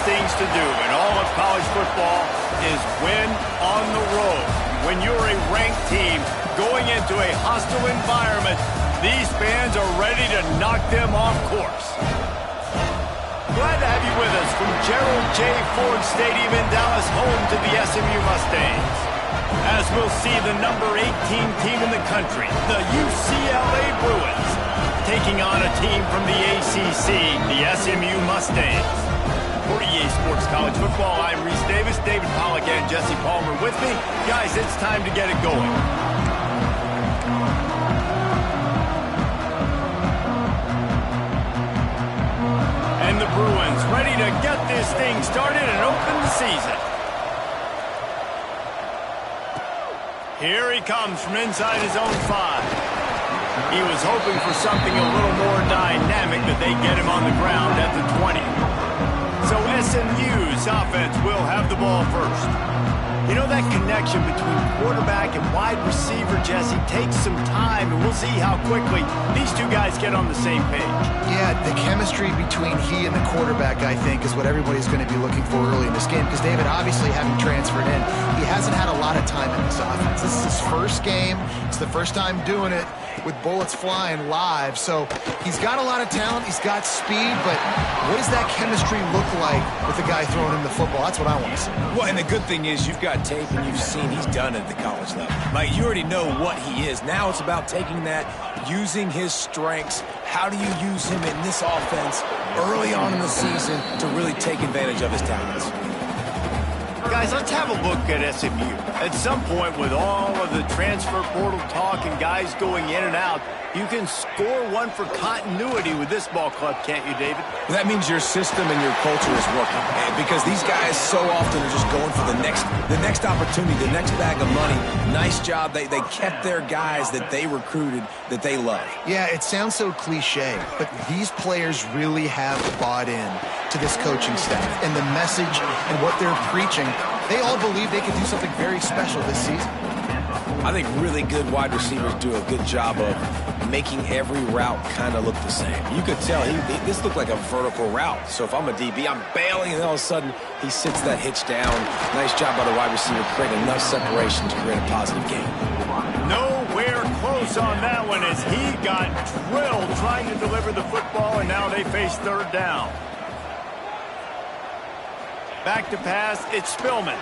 things to do in all of college football is win on the road. When you're a ranked team going into a hostile environment, these fans are ready to knock them off course. Glad to have you with us from Gerald J. Ford Stadium in Dallas, home to the SMU Mustangs. As we'll see the number 18 team in the country, the UCLA Bruins, taking on a team from the ACC, the SMU Mustangs. For EA Sports College Football, I'm Reese Davis, David Pollack, and Jesse Palmer with me. Guys, it's time to get it going. And the Bruins ready to get this thing started and open the season. Here he comes from inside his own 5. He was hoping for something a little more dynamic, but they get him on the ground at the 20. So SMU's offense will have the ball first. You know, that connection between quarterback and wide receiver, Jesse, takes some time, and we'll see how quickly these two guys get on the same page. Yeah, the chemistry between he and the quarterback, I think, is what everybody's going to be looking for early in this game, because David, obviously, having transferred in, he hasn't had a lot of time in this offense. This is his first game. It's the first time doing it with bullets flying live, so he's got a lot of talent, he's got speed, but what does that chemistry look like with the guy throwing him the football? That's what I want to see. Well, and the good thing is you've got tape and you've seen he's done it at the college level. Like, you already know what he is. Now it's about taking that, using his strengths. How do you use him in this offense early on in the season to really take advantage of his talents? Guys, let's have a look at SMU. At some point, with all of the transfer portal talk and guys going in and out, you can score one for continuity with this ball club, can't you, David? Well, that means your system and your culture is working. Because these guys so often are just going for the next opportunity, the next bag of money. Nice job. They kept their guys that they recruited, that they love. Yeah, it sounds so cliche, but these players really have bought in to this coaching staff and the message and what they're preaching. They all believe they can do something very special this season. I think really good wide receivers do a good job of making every route kind of look the same. You could tell this looked like a vertical route. So if I'm a DB, I'm bailing, and all of a sudden he sits that hitch down. Nice job by the wide receiver, creating enough separation to create a positive game. Nowhere close on that one as he got drilled trying to deliver the football, and now they face third down. Back to pass, it's Spillman.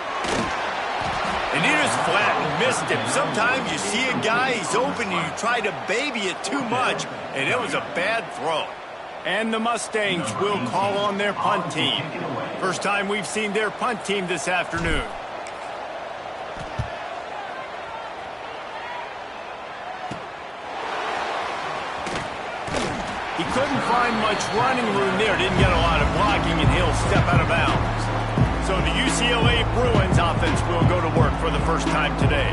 And he just flat missed him. Sometimes you see a guy, he's open, and you try to baby it too much, and it was a bad throw. And the Mustangs will call on their punt team. First time we've seen their punt team this afternoon. He couldn't find much running room there, didn't get a lot of blocking, and he'll step out of bounds. So the UCLA Bruins offense will go to work for the first time today.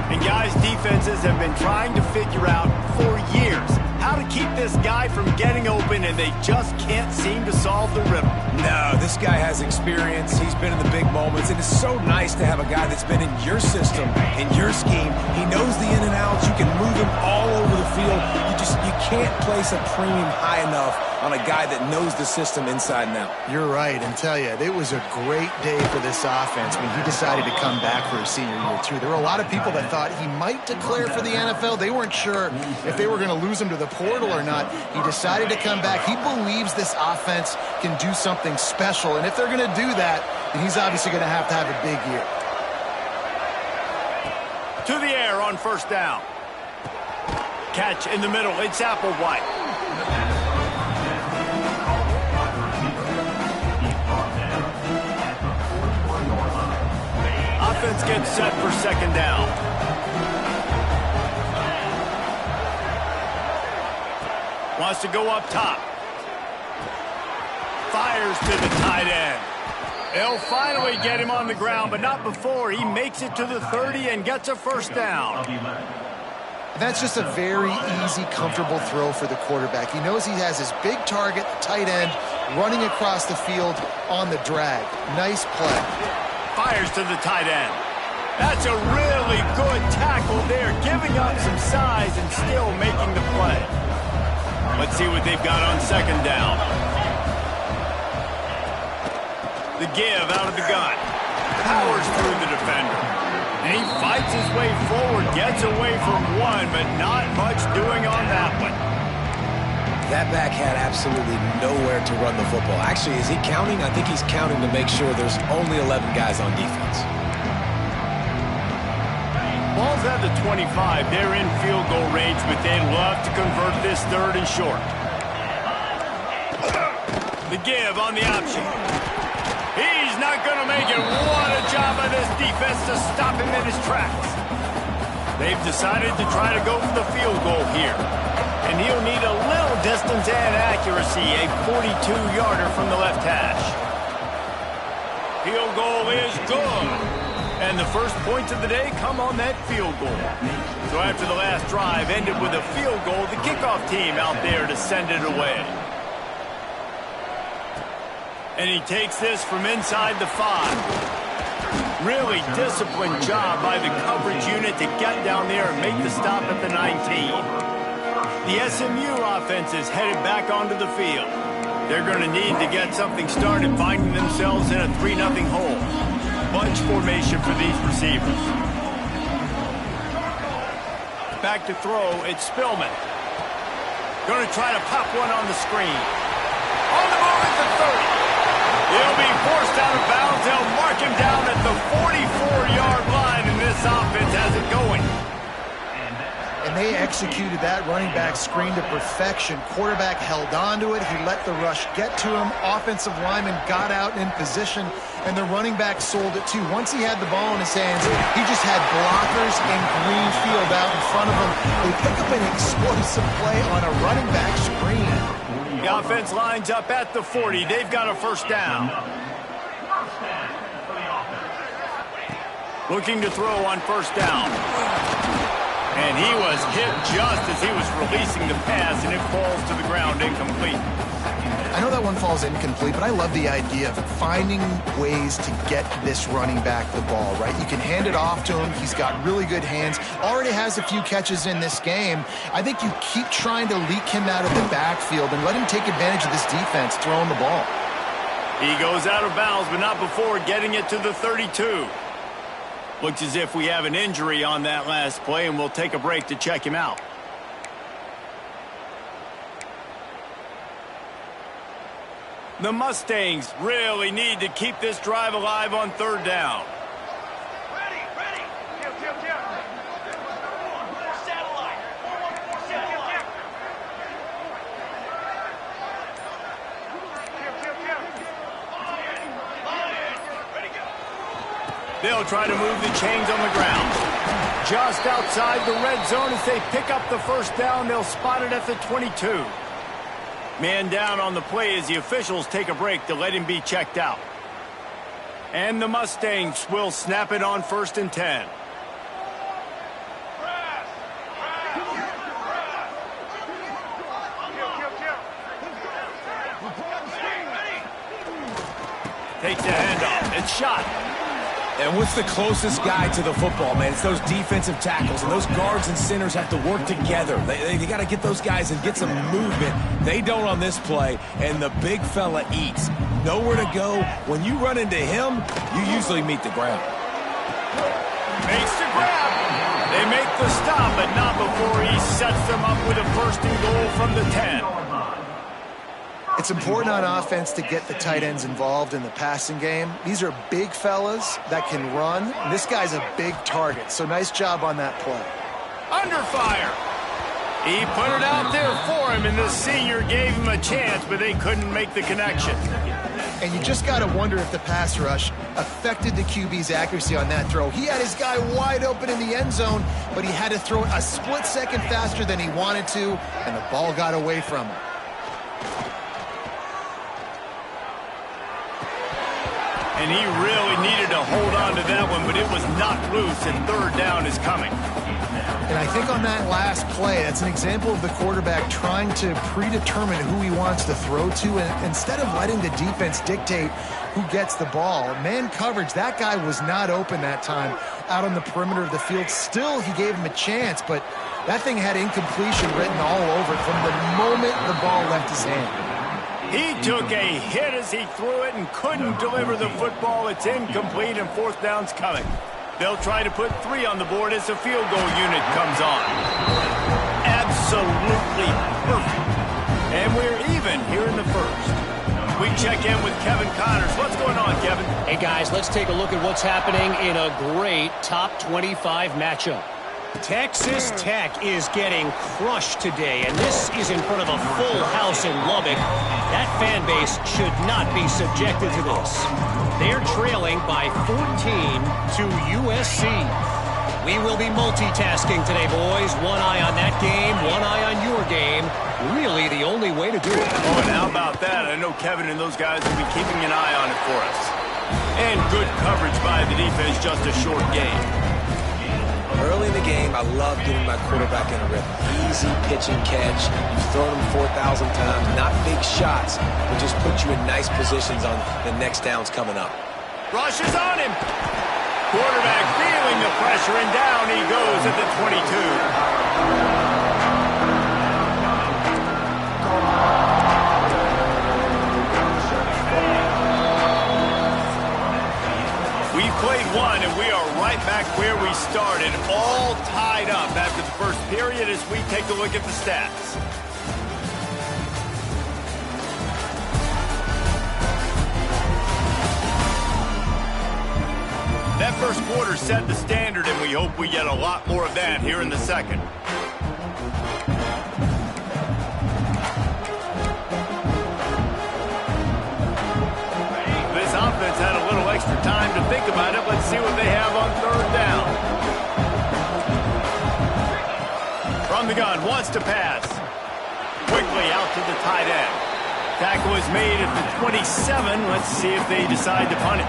And guys, defenses have been trying to figure out for years how to keep this guy from getting open, and they just can't seem to solve the riddle. No, this guy has experience. He's been in the big moments. It is so nice to have a guy that's been in your system, in your scheme. He knows the in and outs. You can move him all over the field. You can't place a premium high enough on a guy that knows the system inside and out. You're right, and tell you, it was a great day for this offense when he decided to come back for his senior year, too. There were a lot of people that thought he might declare for the NFL. They weren't sure if they were going to lose him to the portal or not. He decided to come back. He believes this offense can do something special, and if they're going to do that, then he's obviously going to have a big year. To the air on first down. Catch in the middle. It's Applewhite. Offense gets set for second down. Wants to go up top. Fires to the tight end. They'll finally get him on the ground, but not before he makes it to the 30 and gets a first down. That's just a very easy, comfortable throw for the quarterback. He knows he has his big target, the tight end, running across the field on the drag. Nice play. Fires to the tight end. That's a really good tackle there, giving up some size and still making the play. Let's see what they've got on second down. The give out of the gun. Powers through the defender. And he fights his way forward, gets away from one, but not much doing on that one. That back had absolutely nowhere to run the football. Actually, is he counting? I think he's counting to make sure there's only 11 guys on defense. Ball's at the 25. They're in field goal range, but they'd love to convert this third and short. The give on the option. He's not going to make it. What a job by this defense to stop him in his tracks. They've decided to try to go for the field goal here. And he'll need a little distance and accuracy, a 42-yarder from the left hash. Field goal is good. And the first points of the day come on that field goal. So after the last drive ended with a field goal, the kickoff team out there to send it away. And he takes this from inside the 5. Really disciplined job by the coverage unit to get down there and make the stop at the 19. The SMU offense is headed back onto the field. They're going to need to get something started, finding themselves in a 3-0 hole. Bunch formation for these receivers. Back to throw, it's Spillman. Going to try to pop one on the screen. On the move at the 30. He'll be forced out of bounds. They'll mark him down at the 44-yard line, and this offense has it going. And they executed that running back screen to perfection. Quarterback held on to it. He let the rush get to him. Offensive lineman got out in position, and the running back sold it too. Once he had the ball in his hands, he just had blockers and green field out in front of him. They pick up an explosive play on a running back screen. The offense lines up at the 40. They've got a first down. Looking to throw on first down. And he was hit just as he was releasing the pass, and it falls to the ground incomplete. I know that one falls incomplete, but I love the idea of finding ways to get this running back the ball, right? You can hand it off to him. He's got really good hands. Already has a few catches in this game. I think you keep trying to leak him out of the backfield and let him take advantage of this defense throwing the ball. He goes out of bounds, but not before getting it to the 32. Looks as if we have an injury on that last play, and we'll take a break to check him out. The Mustangs really need to keep this drive alive on third down. Ready. Kill. Satellite. 414 satellite. Ready, go. They'll try to move the chains on the ground. Just outside the red zone as they pick up the first down. They'll spot it at the 22. Man down on the play as the officials take a break to let him be checked out. And the Mustangs will snap it on 1st and 10. Takes a handoff. It's shot. And what's the closest guy to the football, man? It's those defensive tackles, and those guards and centers have to work together. They got to get those guys and get some movement. They don't on this play, and the big fella eats. Nowhere to go. When you run into him, you usually meet the ground. Makes the grab. They make the stop, but not before he sets them up with a 1st and goal from the 10. It's important on offense to get the tight ends involved in the passing game. These are big fellas that can run. This guy's a big target, so nice job on that play. Under fire. He put it out there for him, and the senior gave him a chance, but they couldn't make the connection. And you just got to wonder if the pass rush affected the QB's accuracy on that throw. He had his guy wide open in the end zone, but he had to throw it a split second faster than he wanted to, and the ball got away from him. And he really needed to hold on to that one, but it was knocked loose, and third down is coming. And I think on that last play, that's an example of the quarterback trying to predetermine who he wants to throw to, and instead of letting the defense dictate who gets the ball. Man coverage, that guy was not open that time out on the perimeter of the field. Still, he gave him a chance, but that thing had incompletion written all over it from the moment the ball left his hand. He took a hit as he threw it and couldn't deliver the football. It's incomplete and fourth down's coming. They'll try to put 3 on the board as the field goal unit comes on. Absolutely perfect. And we're even here in the first. We check in with Kevin Connors. What's going on, Kevin? Hey, guys, let's take a look at what's happening in a great top 25 matchup. Texas Tech is getting crushed today, and this is in front of a full house in Lubbock. That fan base should not be subjected to this. They're trailing by 14 to USC. We will be multitasking today, boys. One eye on that game, one eye on your game. Really the only way to do it. Oh, and how about that? I know Kevin and those guys will be keeping an eye on it for us. And good coverage by the defense, just a short game. Early in the game, I love getting my quarterback in a rhythm. Easy pitch and catch. You've thrown him 4,000 times. Not big shots, but just put you in nice positions on the next downs coming up. Rush is on him. Quarterback feeling the pressure, and down he goes at the 22. We played one, and we are right back where we started, all tied up after the first period as we take a look at the stats. That first quarter set the standard, and we hope we get a lot more of that here in the second. This offense had a little extra time to think about it. Let's see what they have on third down. From the gun, wants to pass. Quickly out to the tight end. Tackle is made at the 27. Let's see if they decide to punt it.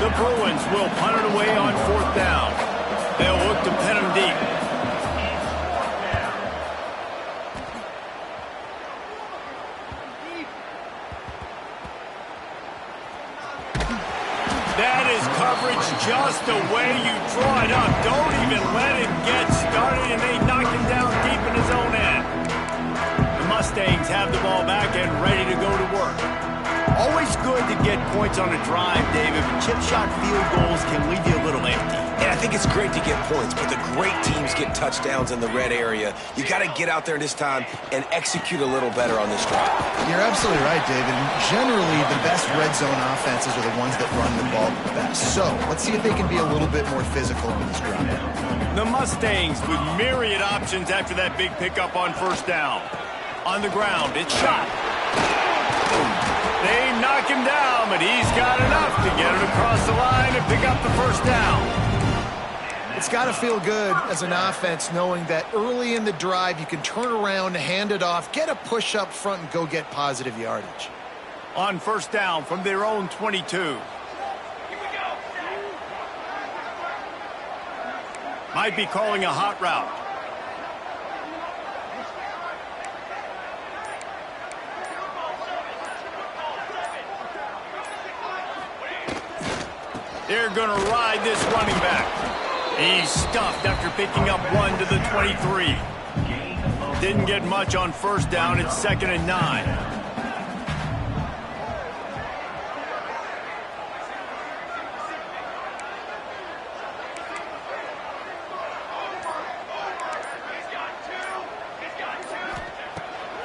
The Bruins will punt it away on fourth down. They'll look to pin him deep. That is coverage just the way you draw it up. Don't even let it get started, and they knock him down deep in his own end. The Mustangs have the ball back and ready to go to work. Always good to get points on a drive, David, but chip shot field goals can leave you a little empty. And I think it's great to get points, but the great teams get touchdowns in the red area. You got to get out there this time and execute a little better on this drive. You're absolutely right, David. Generally, the best red zone offenses are the ones that run the ball the best. So let's see if they can be a little bit more physical on this drive. The Mustangs with myriad options after that big pickup on first down. On the ground, it's shot. They knock him down, but he's got enough to get it across the line and pick up the first down. It's got to feel good as an offense knowing that early in the drive you can turn around, hand it off, get a push up front, and go get positive yardage. On first down from their own 22. Might be calling a hot route. They're going to ride this running back. He's stuffed after picking up 1 to the 23. Didn't get much on first down. It's 2nd and 9.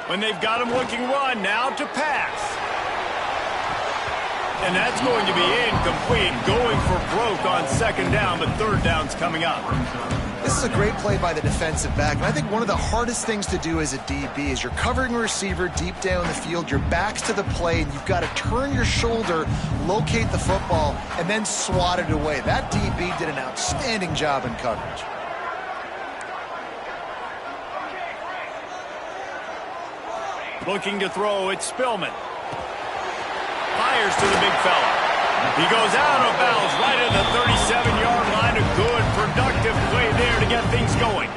When they've got him looking run, now to pass. And that's going to be incomplete, going for broke on second down, but third down's coming up. This is a great play by the defensive back, and I think one of the hardest things to do as a DB is you're covering a receiver deep down the field, your back's to the play, and you've got to turn your shoulder, locate the football, and then swat it away. That DB did an outstanding job in coverage. Looking to throw, it's Spillman. Fires to the big fella. He goes out of bounds right at the 37-yard line. A good, productive play there to get things going.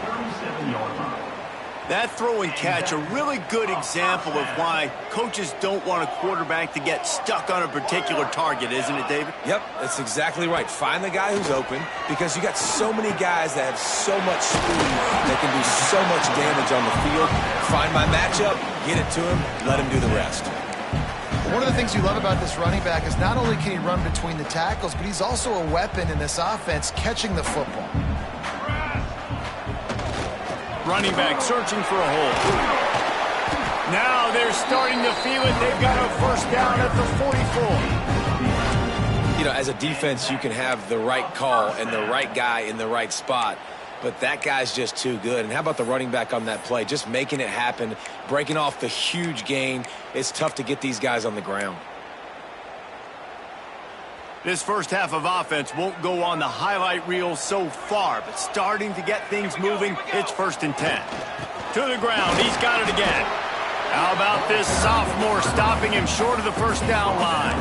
That throw and catch, a really good example of why coaches don't want a quarterback to get stuck on a particular target, isn't it, David? Yep, that's exactly right. Find the guy who's open, because you got so many guys that have so much speed that can do so much damage on the field. Find my matchup, get it to him, let him do the rest. One of the things you love about this running back is not only can he run between the tackles, but he's also a weapon in this offense catching the football. Running back searching for a hole. Now they're starting to feel it. They've got a first down at the 44. You know, as a defense, you can have the right call and the right guy in the right spot, but that guy's just too good. And how about the running back on that play? Just making it happen, breaking off the huge gain. It's tough to get these guys on the ground. This first half of offense won't go on the highlight reel so far, but starting to get things moving, it's 1st and 10. To the ground, he's got it again. How about this sophomore stopping him short of the first down line?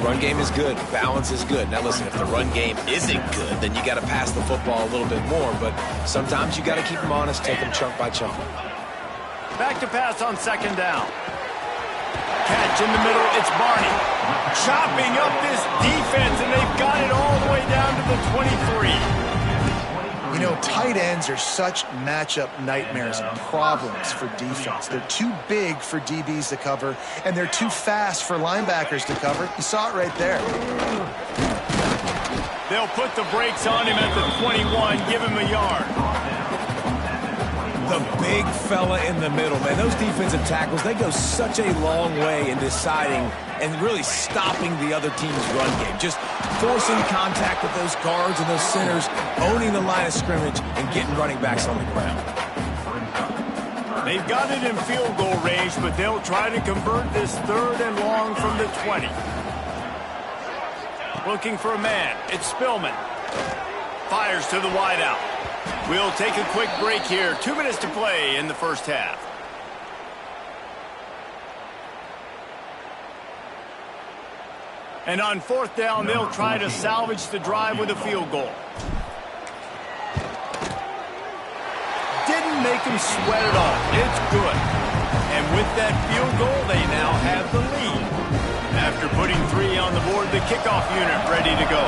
Run game is good. Balance is good. Now, listen, if the run game isn't good, then you got to pass the football a little bit more, but sometimes you got to keep them honest, take them chunk by chunk. Back to pass on 2nd down. Catch in the middle, it's Barney. Chopping up this defense, and they've got it all the way down to the 23. You know, tight ends are such matchup nightmares and problems for defense. They're too big for DBs to cover, and they're too fast for linebackers to cover. You saw it right there. They'll put the brakes on him at the 21, give him a yard. The big fella in the middle, man. Those defensive tackles, they go such a long way in deciding and really stopping the other team's run game. Just forcing contact with those guards and those centers, owning the line of scrimmage, and getting running backs on the ground. They've got it in field goal range, but they'll try to convert this 3rd and long from the 20. Looking for a man. It's Spillman. Fires to the wideout. We'll take a quick break here. 2 minutes to play in the first half. And on 4th down, they'll try to salvage the drive with a field goal. Didn't make them sweat it off. It's good. And with that field goal, they now have the lead. After putting 3 on the board, the kickoff unit ready to go.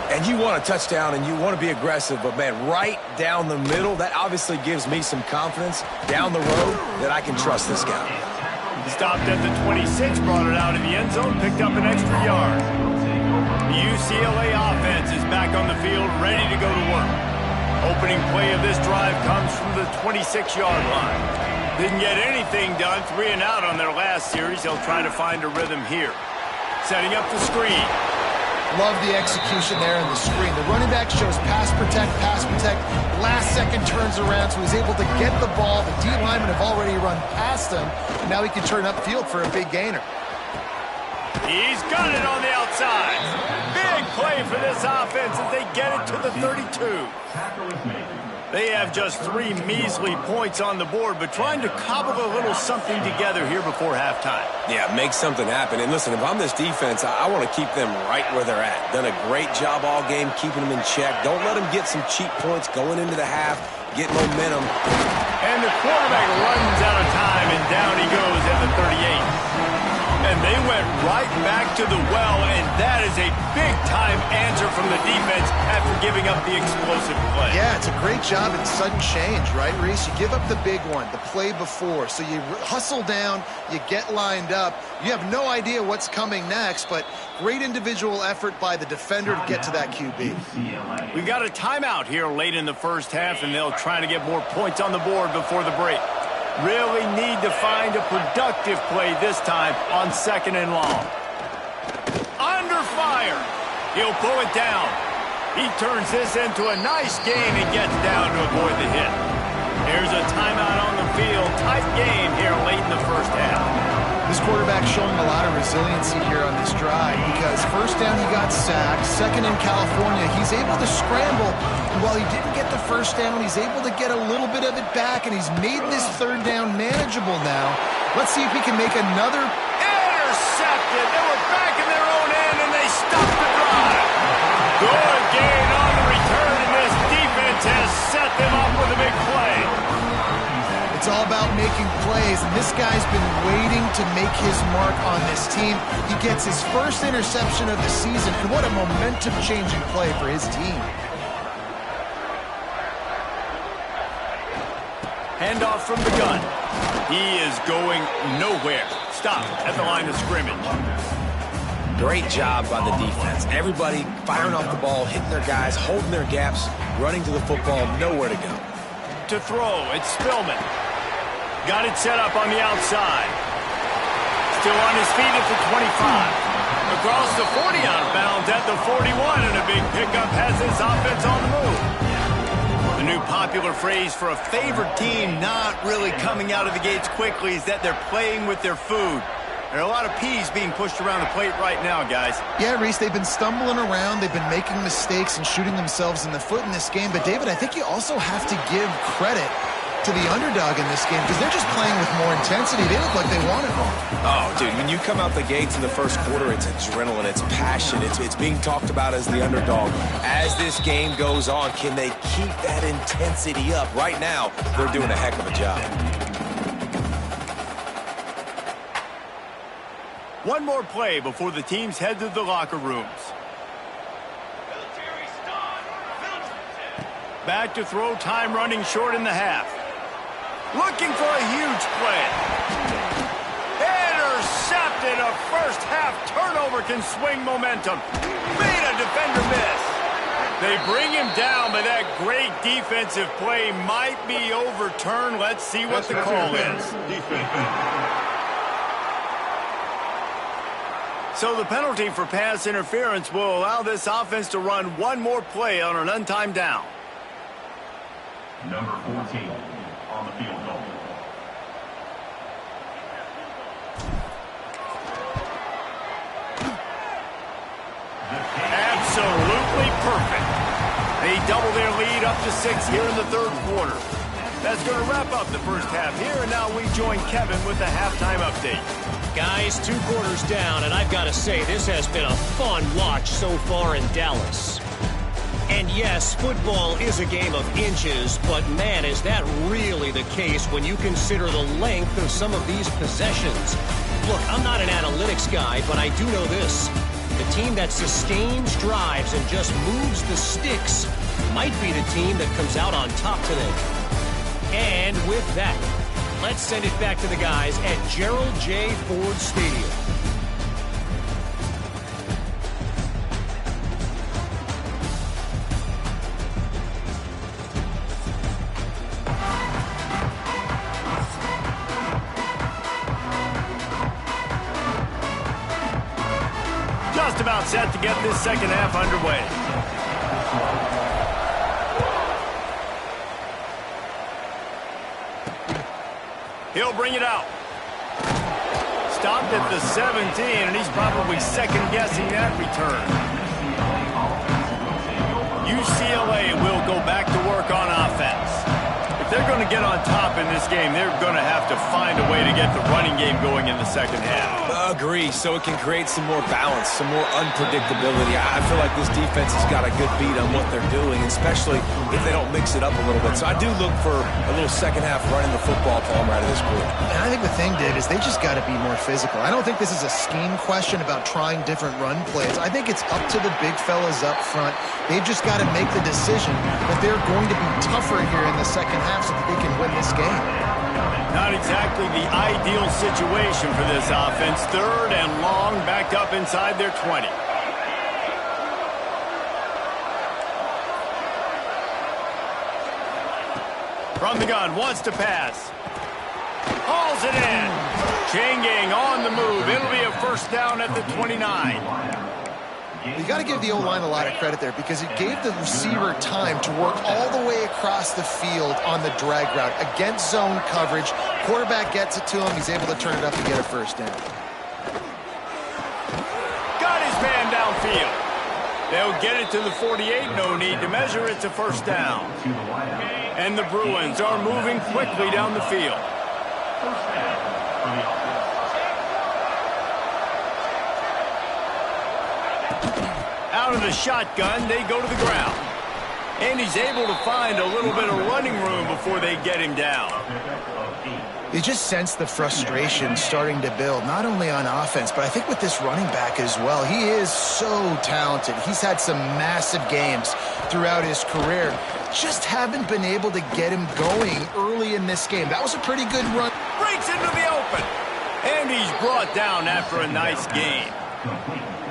And you want a touchdown and you want to be aggressive, but, man, right down the middle, that obviously gives me some confidence down the road that I can trust this guy. Stopped at the 26, brought it out in the end zone, picked up an extra yard. The UCLA offense is back on the field, ready to go to work. Opening play of this drive comes from the 26-yard line. Didn't get anything done, 3 and out on their last series. They'll try to find a rhythm here. Setting up the screen. Love the execution there in the screen. The running back shows pass protect, last second turns around, so he's able to get the ball. The D linemen have already run past him, and now he can turn upfield for a big gainer. He's got it on the outside. Big play for this offense as they get it to the 32. They have just 3 measly points on the board, but trying to cobble a little something together here before halftime. Yeah, make something happen. And listen, if I'm this defense, I want to keep them right where they're at. Done a great job all game keeping them in check. Don't let them get some cheap points going into the half, get momentum. And the quarterback runs out of time, and down he goes at the 38. And they went right back to the well, and that is a big-time answer from the defense after giving up the explosive play. Yeah, it's a great job in sudden change, right, Reese? You give up the big one, the play before, so you hustle down, you get lined up. You have no idea what's coming next, but great individual effort by the defender to get to that QB. We've got a timeout here late in the first half, and they'll try to get more points on the board before the break. Really need to find a productive play this time on 2nd and long. Under fire. He'll pull it down. He turns this into a nice gain and gets down to avoid the hit. There's a timeout on the field. Tight game here late in the first half. This quarterback showing a lot of resiliency here on this drive because 1st down he got sacked, 2nd in California, he's able to scramble. And while he didn't get the 1st down, he's able to get a little bit of it back, and he's made this 3rd down manageable now. Let's see if he can make another. Intercepted. They were back in their own end, and they stopped the drive. Good gain on the return, and this defense has set them up with a big play. making plays, and this guy's been waiting to make his mark on this team. He gets his first interception of the season, and what a momentum-changing play for his team. Handoff from the gun. He is going nowhere. Stop at the line of scrimmage. Great job by the defense. Everybody firing off the ball, hitting their guys, holding their gaps, running to the football, nowhere to go. To throw, it's Spillman. Got it set up on the outside. Still on his feet at the 25. Across the 40 out of bounds at the 41, and a big pickup has this offense on the move. The new popular phrase for a favored team not really coming out of the gates quickly is that they're playing with their food. There are a lot of peas being pushed around the plate right now, guys. Yeah, Reese, they've been stumbling around. They've been making mistakes and shooting themselves in the foot in this game. But, David, I think you also have to give credit to the underdog in this game because they're just playing with more intensity. They look like they want it more. Oh, dude, when you come out the gates in the first quarter, it's adrenaline, it's passion, it's being talked about as the underdog. As this game goes on, can they keep that intensity up? Right now, they're doing a heck of a job. One more play before the teams head to the locker rooms. Back to throw, time running short in the half. Looking for a huge play. Intercepted. A first half turnover can swing momentum. Made a defender miss. They bring him down, but that great defensive play might be overturned. Let's see what the call is. So the penalty for pass interference will allow this offense to run one more play on an untimed down. Number 14 on the field goal. Absolutely perfect. They double their lead up to 6 here in the third quarter. That's going to wrap up the first half here, and now we join Kevin with the halftime update. Guys, 2 quarters down, and I've got to say, this has been a fun watch so far in Dallas. And yes, football is a game of inches, but man, is that really the case when you consider the length of some of these possessions. Look, I'm not an analytics guy, but I do know this. The team that sustains drives and just moves the sticks might be the team that comes out on top today. And with that, let's send it back to the guys at Gerald J. Ford Stadium. Just about set to get this second half underway. He'll bring it out. Stopped at the 17, and he's probably second-guessing that return. UCLA will go back to work on offense. If they're going to get on top in this game, they're going to have to find a way to get the running game going in the second half. Agree, so it can create some more balance, some more unpredictability. I feel like this defense has got a good beat on what they're doing, especially if they don't mix it up a little bit. So I do look for a little second half running the football palm right of this group. And I think the thing, Dave, is they just got to be more physical. I don't think this is a scheme question about trying different run plays. I think it's up to the big fellas up front. They've just got to make the decision that they're going to be tougher here in the second half so that they can win this game. Not exactly the ideal situation for this offense. Third and long, backed up inside their 20. From the gun, wants to pass. Hauls it in. Chain gang on the move. It'll be a first down at the 29. You got to give the O-line a lot of credit there because it gave the receiver time to work all the way across the field on the drag route against zone coverage. Quarterback gets it to him. He's able to turn it up and get a first down. Got his man downfield. They'll get it to the 48. No need to measure. It's a first down. And the Bruins are moving quickly down the field. Out of the shotgun, they go to the ground. And he's able to find a little bit of running room before they get him down. You just sense the frustration starting to build, not only on offense, but I think with this running back as well. He is so talented. He's had some massive games throughout his career. Just haven't been able to get him going early in this game. That was a pretty good run. Breaks into the open. And he's brought down after a nice gain.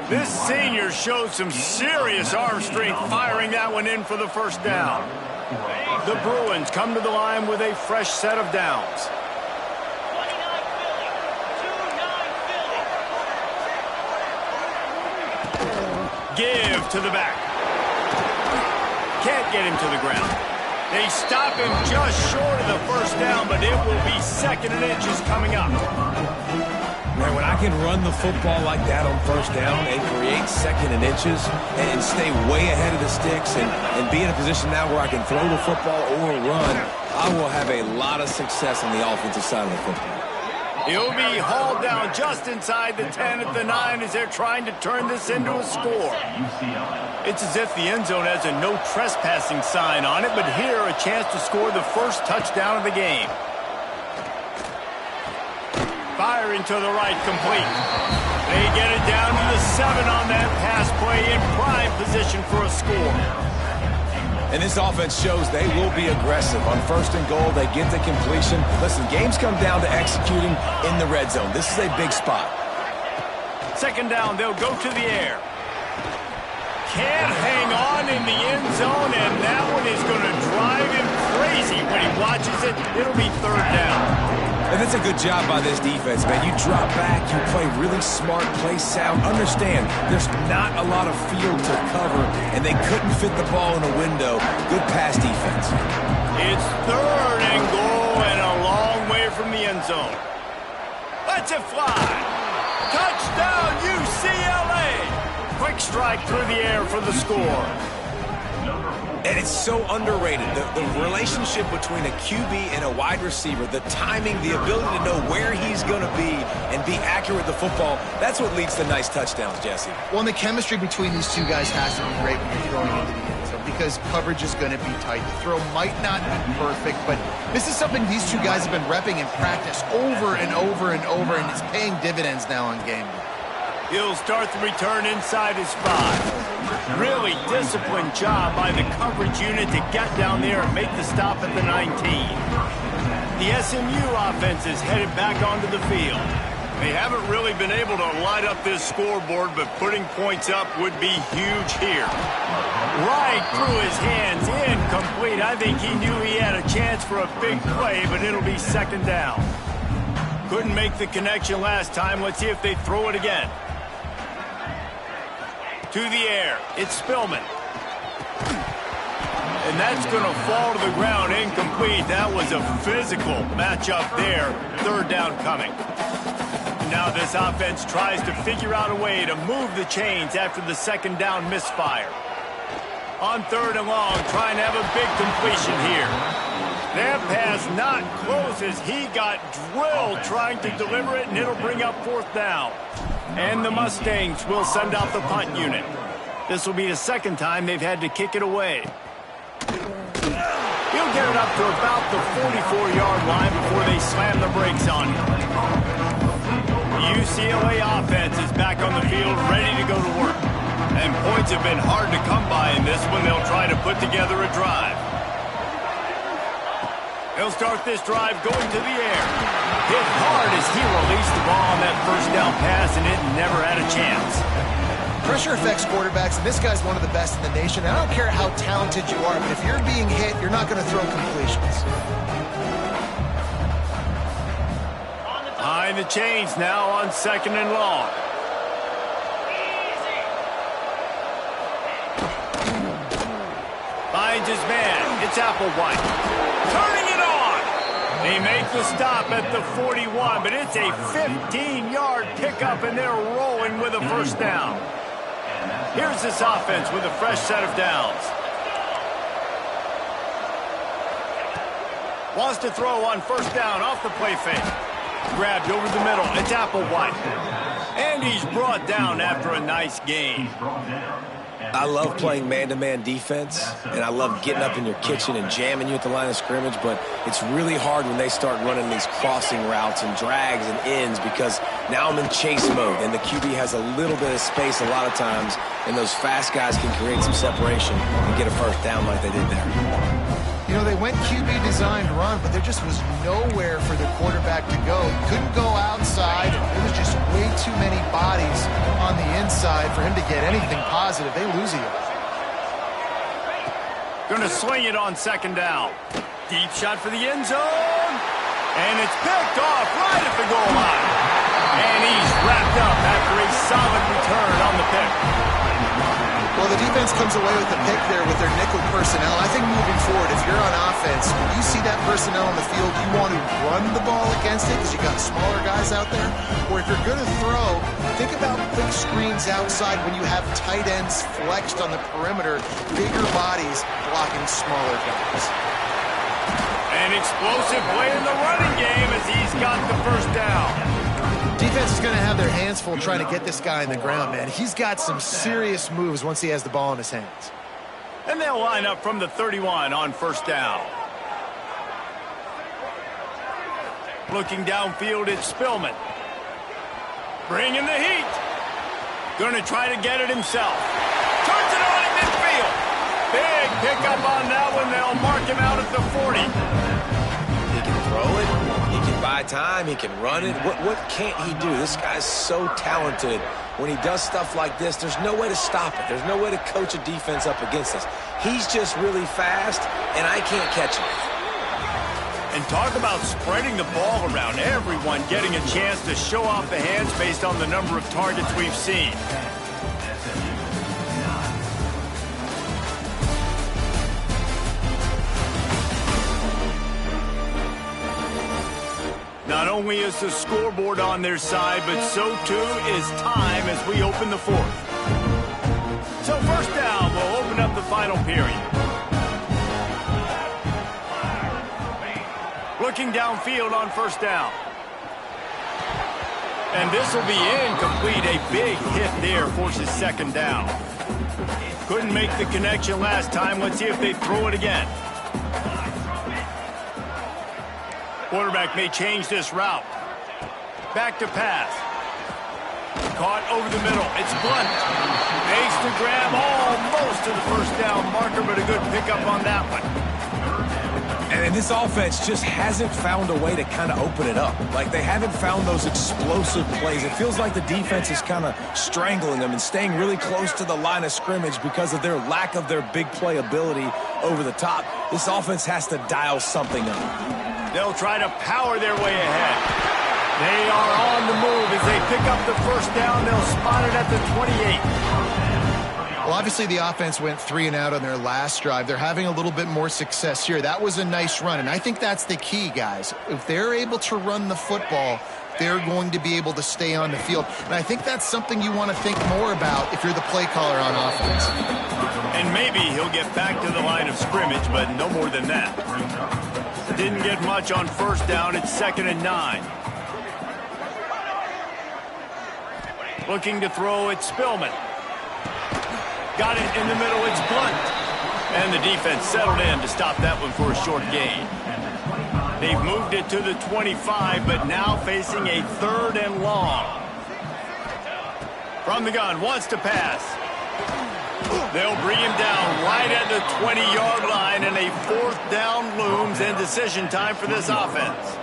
This senior showed some serious arm strength firing that one in for the first down. The Bruins come to the line with a fresh set of downs. Give to the back. Can't get him to the ground. They stop him just short of the first down, but it will be 2nd and inches coming up. Man, when I can run the football like that on first down and create 2nd and inches and stay way ahead of the sticks and be in a position now where I can throw the football or run, I will have a lot of success on the offensive side of the football. He'll be hauled down just inside the 10 at the 9 as they're trying to turn this into a score. It's as if the end zone has a no trespassing sign on it, but here a chance to score the first touchdown of the game. Firing to the right, complete. They get it down to the 7 on that pass play in prime position for a score. And this offense shows they will be aggressive. On 1st and goal, they get the completion. Listen, games come down to executing in the red zone. This is a big spot. 2nd down, they'll go to the air. Can't hang on in the end zone, and that one is going to drive him crazy when he watches it. It'll be 3rd down. And that's a good job by this defense, man. You drop back, you play really smart, play sound. Understand, there's not a lot of field to cover, and they couldn't fit the ball in a window. Good pass defense. It's 3rd and goal and a long way from the end zone. Let's it fly. Touchdown, UCLA. Quick strike through the air for the score. And it's so underrated. The relationship between a QB and a wide receiver, the timing, the ability to know where he's going to be and be accurate with the football, that's what leads to nice touchdowns, Jesse. Well, and the chemistry between these two guys has to be great when you're throwing into the end zone because coverage is going to be tight. The throw might not be perfect, but this is something these two guys have been repping in practice over and over and over, and it's paying dividends now on game day. He'll start the return inside his 5. Really disciplined job by the coverage unit to get down there and make the stop at the 19. The SMU offense is headed back onto the field. They haven't really been able to light up this scoreboard, but putting points up would be huge here. Right through his hands, incomplete. I think he knew he had a chance for a big play, but it'll be 2nd down. Couldn't make the connection last time. Let's see if they throw it again. To the air, it's Spillman. And that's going to fall to the ground, incomplete. That was a physical matchup there. 3rd down coming. Now this offense tries to figure out a way to move the chains after the 2nd down misfire. On 3rd and long, trying to have a big completion here. That pass not close as he got drilled trying to deliver it, and it'll bring up 4th down. And the Mustangs will send out the punt unit. This will be the 2nd time they've had to kick it away. He'll get it up to about the 44-yard line before they slam the brakes on him. The UCLA offense is back on the field, ready to go to work. And points have been hard to come by in this one. They'll try to put together a drive. He'll start this drive going to the air. Hit hard as he released the ball on that 1st down pass, and it never had a chance. Pressure affects quarterbacks, and this guy's one of the best in the nation. I don't care how talented you are, but if you're being hit, you're not going to throw completions. Behind the chains now on 2nd and long. Finds his man. It's Applewhite. Turning it on. They make the stop at the 41, but it's a 15-yard pickup, and they're rolling with a 1st down. Here's this offense with a fresh set of downs. Wants to throw on 1st down off the play fake. Grabbed over the middle. It's Applewhite. And he's brought down after a nice gain. I love playing man-to-man defense, and I love getting up in your kitchen and jamming you at the line of scrimmage, but it's really hard when they start running these crossing routes and drags and ends because now I'm in chase mode, and the QB has a little bit of space a lot of times, and those fast guys can create some separation and get a first down like they did there. You know, they went QB designed run, but there just was nowhere for the quarterback to go. He couldn't go outside. There was just way too many bodies on the inside for him to get anything positive. They lose you. Gonna swing it on second down. Deep shot for the end zone. And it's picked off right at the goal line. And he's wrapped up after a solid return on the pick. Well, the defense comes away with the pick there with their nickel personnel. I think moving forward, if you're on offense, when you see that personnel on the field, you want to run the ball against it because you got smaller guys out there. Or if you're going to throw, think about quick screens outside when you have tight ends flexed on the perimeter, bigger bodies blocking smaller guys. An explosive play in the running game as he's got the first down. Defense is going to have their hands full trying to get this guy in the ground, man. He's got some serious moves once he has the ball in his hands. And they'll line up from the 31 on first down. Looking downfield, it's Spillman. Bringing the heat. Going to try to get it himself. Turns it on in midfield. Big pickup on that one. They'll mark him out at the 40. He can throw it. He can buy time. He can run it. What can't he do? This guy's so talented. When he does stuff like this, there's no way to stop it. There's no way to coach a defense up against us. He's just really fast, and I can't catch him. And talk about spreading the ball around. Everyone getting a chance to show off the hands based on the number of targets we've seen. Not only is the scoreboard on their side, but so too is time as we open the fourth. So first down, we'll open up the final period. Looking downfield on first down. And this will be incomplete. A big hit there forces second down. Couldn't make the connection last time. Let's see if they throw it again. Quarterback may change this route. Back to pass. Caught over the middle. It's Blunt. Makes the grab almost to the first down marker, but a good pickup on that one. And this offense just hasn't found a way to kind of open it up. Like, they haven't found those explosive plays. It feels like the defense is kind of strangling them and staying really close to the line of scrimmage because of their lack of their big play ability over the top. This offense has to dial something up. They'll try to power their way ahead. They are on the move as they pick up the first down. They'll spot it at the 28. Well, obviously the offense went 3 and out on their last drive. They're having a little bit more success here. That was a nice run, and I think that's the key, guys. If they're able to run the football, they're going to be able to stay on the field. And I think that's something you want to think more about if you're the play caller on offense. And maybe he'll get back to the line of scrimmage, but no more than that. Didn't get much on first down. It's 2nd and 9. Looking to throw, it's Spillman. Got it in the middle, it's Blunt. And the defense settled in to stop that one for a short gain. They've moved it to the 25, but now facing a 3rd and long. From the gun, wants to pass. They'll bring him down right at the 20-yard line, and a 4th down looms, and decision time for this offense.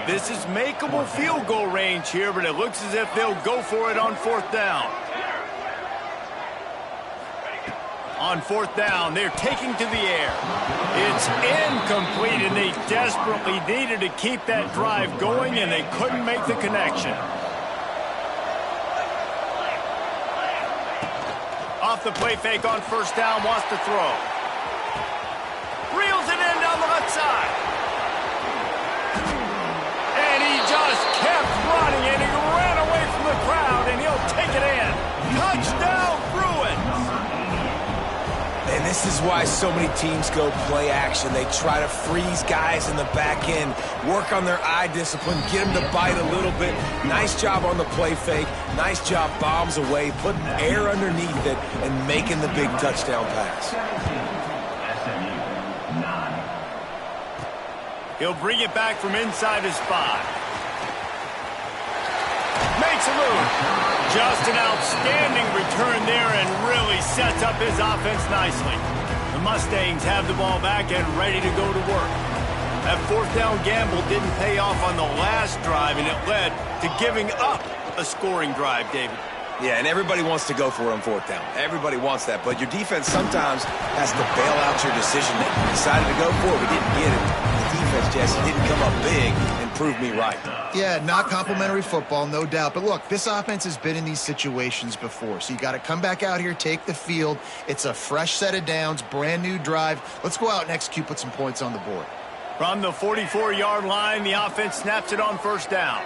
This is makeable field goal range here, but it looks as if they'll go for it on 4th down. On 4th down, they're taking to the air. It's incomplete, and they desperately needed to keep that drive going, and they couldn't make the connection. Off the play fake on first down, wants to throw. Reels it in down the left side. And he just kept running, and he ran away from the crowd, and he'll take it in. Touchdown, Bruins! And This is why so many teams go play action. They try to freeze guys in the back end, work on their eye discipline, get them to bite a little bit. Nice job on the play fake. Nice job bombs away, putting air underneath it, and making the big touchdown pass. SMU, 9. He'll bring it back from inside his 5. Makes a move. Just an outstanding return there and really sets up his offense nicely. The Mustangs have the ball back and ready to go to work. That fourth down gamble didn't pay off on the last drive, and it led to giving up a scoring drive, David. Yeah, and everybody wants to go for it on fourth down. Everybody wants that, but your defense sometimes has to bail out your decision making. Decided to go for it, we didn't get it. The defense, Jesse, didn't come up big and prove me right. Yeah, not complimentary football, no doubt. But look, this offense has been in these situations before, so you got to come back out here, take the field. It's a fresh set of downs, brand new drive. Let's go out and execute, put some points on the board. From the 44-yard line, the offense snaps it on first down.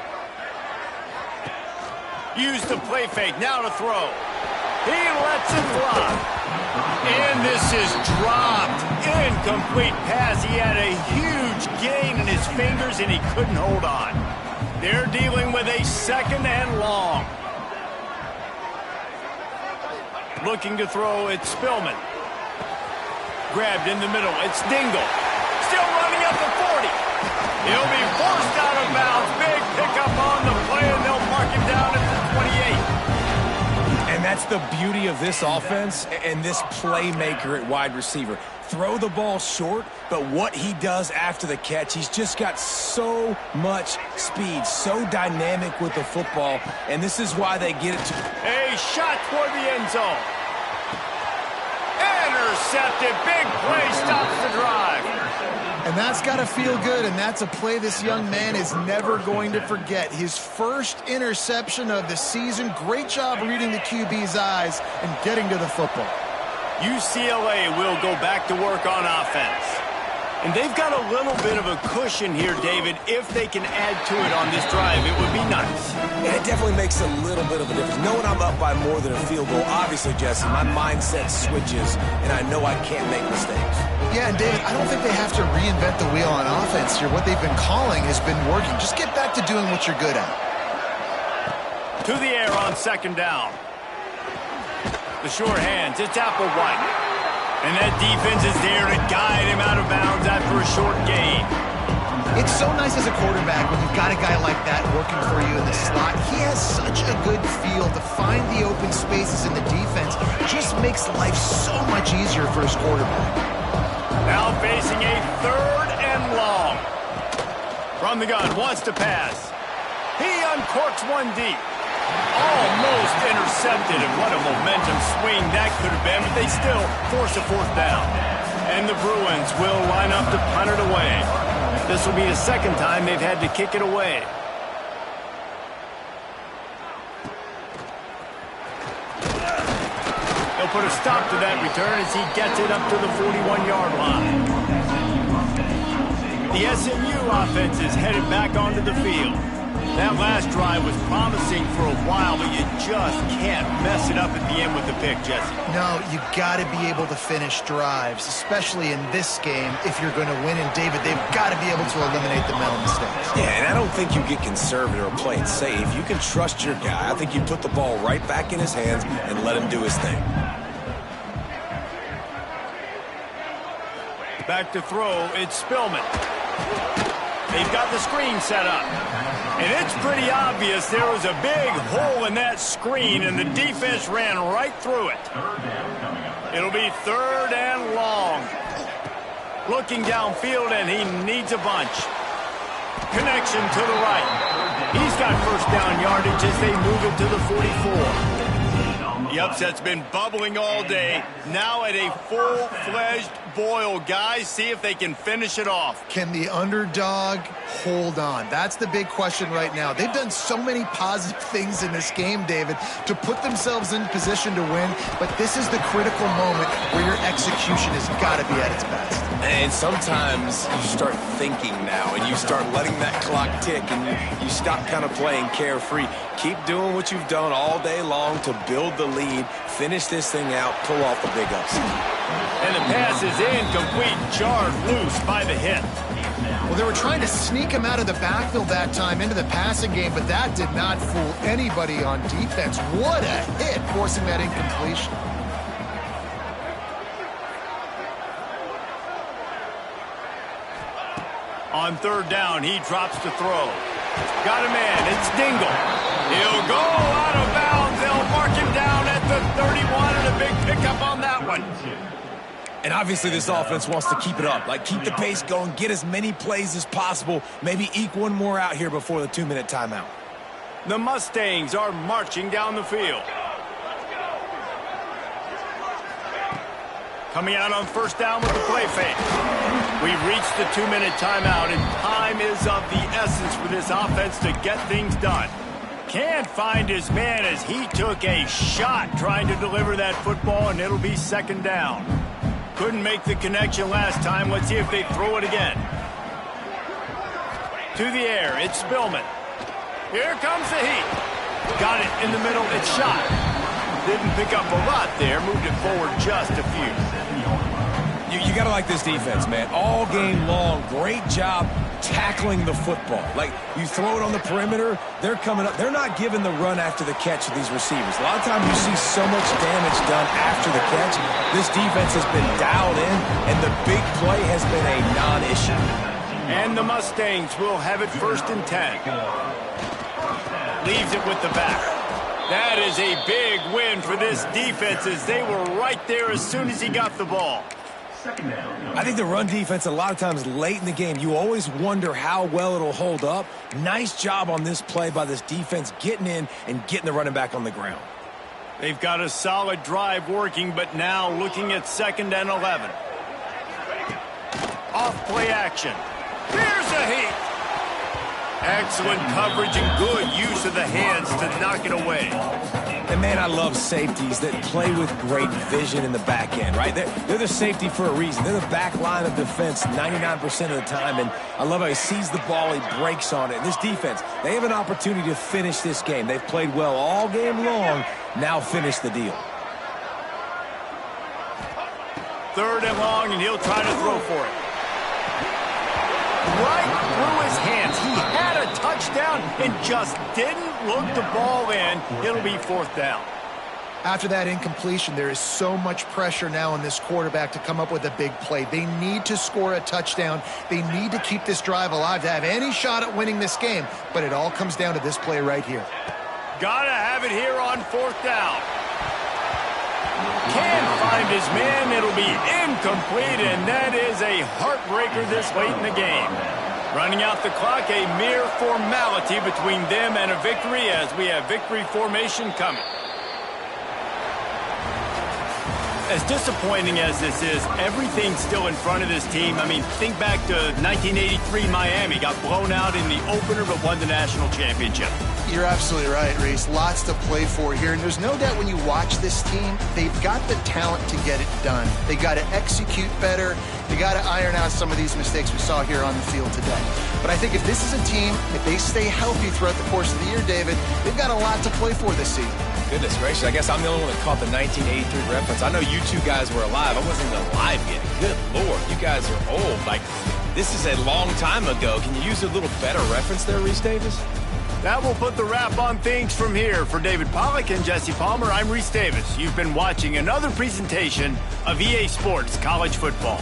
Use the play fake, now to throw. He lets it fly. And this is dropped. Incomplete pass. He had a huge gain in his fingers, and he couldn't hold on. They're dealing with a 2nd and long. Looking to throw, it's Spillman. Grabbed in the middle, it's Dingle. Still running up the 40. He'll be forced out of bounds. Big pickup on the play, and they'll mark him down at the 28. And that's the beauty of this offense and this playmaker at wide receiver. Throw the ball short, but what he does after the catch, he's just got so much speed, so dynamic with the football, and this is why they get it to... A shot toward the end zone. Intercepted. Big play stops the drive. And that's got to feel good, and that's a play this young man is never going to forget. His first interception of the season. Great job reading the QB's eyes and getting to the football. UCLA will go back to work on offense. And they've got a little bit of a cushion here, David. If they can add to it on this drive, it would be nice. Yeah, it definitely makes a little bit of a difference. Knowing I'm up by more than a field goal, obviously, Jesse, my mindset switches, and I know I can't make mistakes. Yeah, and David, I don't think they have to reinvent the wheel on offense here. What they've been calling has been working. Just get back to doing what you're good at. To the air on 2nd down. The short hands, it's Applewhite. And that defense is there to guide him out of bounds after a short gain. It's so nice as a quarterback when you've got a guy like that working for you in the slot. He has such a good feel to find the open spaces in the defense. It just makes life so much easier for his quarterback. Now facing a 3rd and long. From the gun, wants to pass. He uncorks one deep. Almost intercepted, and what a momentum swing that could have been, but they still force a 4th down. And the Bruins will line up to punt it away. This will be the 2nd time they've had to kick it away. They'll put a stop to that return as he gets it up to the 41-yard line. The SMU offense is headed back onto the field. That last drive was promising for a while, but you just can't mess it up at the end with the pick, Jesse. No, you got to be able to finish drives, especially in this game if you're going to win. And, David, they've got to be able to eliminate the mental mistakes. Yeah, and I don't think you get conservative or play it safe. You can trust your guy. I think you put the ball right back in his hands and let him do his thing. Back to throw, it's Spillman. They've got the screen set up. And it's pretty obvious there was a big hole in that screen, and the defense ran right through it. It'll be 3rd and long. Looking downfield, and he needs a bunch. Connection to the right. He's got first down yardage as they move it to the 44. The upset's been bubbling all day. Now at a full-fledged boil. Guys, see if they can finish it off. Can the underdog hold on? That's the big question right now. They've done so many positive things in this game, David, to put themselves in position to win, but this is the critical moment where your execution has got to be at its best. And sometimes you start thinking now, and you start letting that clock tick, and you stop kind of playing carefree. Keep doing what you've done all day long to build the lead, finish this thing out, pull off the big upset. And the pass is incomplete, jarred loose by the hit. Well, they were trying to sneak him out of the backfield that time into the passing game, but that did not fool anybody on defense. What a hit, forcing that incompletion. On third down, he drops to throw. Got a man, it's Dingle. He'll go out of bounds. They'll mark him down at the 31, and a big pickup on that one. And obviously this offense wants to keep it up. Like, keep the pace going, get as many plays as possible, maybe eke one more out here before the 2-minute timeout. The Mustangs are marching down the field. Coming out on first down with the play fake. We've reached the 2-minute timeout, and time is of the essence for this offense to get things done. Can't find his man as he took a shot trying to deliver that football, and it'll be second down. Couldn't make the connection last time. Let's see if they throw it again. To the air, it's Spillman. Here comes the heat. Got it in the middle, it's shot. Didn't pick up a lot there, moved it forward just a few. You got to like this defense, man. All game long, great job tackling the football. Like, you throw it on the perimeter, they're coming up. They're not giving the run after the catch to these receivers. A lot of times you see so much damage done after the catch. This defense has been dialed in, and the big play has been a non-issue. And the Mustangs will have it 1st and 10. Leaves it with the back. That is a big win for this defense as they were right there as soon as he got the ball. I think the run defense, a lot of times late in the game, you always wonder how well it'll hold up. Nice job on this play by this defense getting in and getting the running back on the ground. They've got a solid drive working, but now looking at 2nd and 11. Off play action. Here's a heat. Excellent coverage and good use of the hands to knock it away. And, man, I love safeties that play with great vision in the back end, right? They're the safety for a reason. They're the back line of defense 99% of the time, and I love how he sees the ball, he breaks on it. And this defense, they have an opportunity to finish this game. They've played well all game long. Now finish the deal. 3rd and long, and he'll try to throw for it. Right through his hands. He had a touchdown and just didn't look the ball in. It'll be 4th down. After that incompletion, there is so much pressure now on this quarterback to come up with a big play. They need to score a touchdown. They need to keep this drive alive to have any shot at winning this game. But it all comes down to this play right here. Gotta have it here on 4th down. Can't find his man. It'll be incomplete, and that is a heartbreaker this late in the game. Running out the clock, a mere formality between them and a victory as we have victory formation coming. As disappointing as this is, everything's still in front of this team. I mean, think back to 1983 Miami. Got blown out in the opener but won the national championship. You're absolutely right, Reese. Lots to play for here. And there's no doubt when you watch this team, they've got the talent to get it done. They got to execute better. They got to iron out some of these mistakes we saw here on the field today. But I think if this is a team, if they stay healthy throughout the course of the year, David, they've got a lot to play for this season. Goodness gracious, I guess I'm the only one that caught the 1983 reference. I know you two guys were alive. I wasn't even alive yet. Good Lord, you guys are old. Like, this is a long time ago. Can you use a little better reference there, Reese Davis? That will put the wrap on things from here. For David Pollack and Jesse Palmer, I'm Reese Davis. You've been watching another presentation of EA Sports College Football.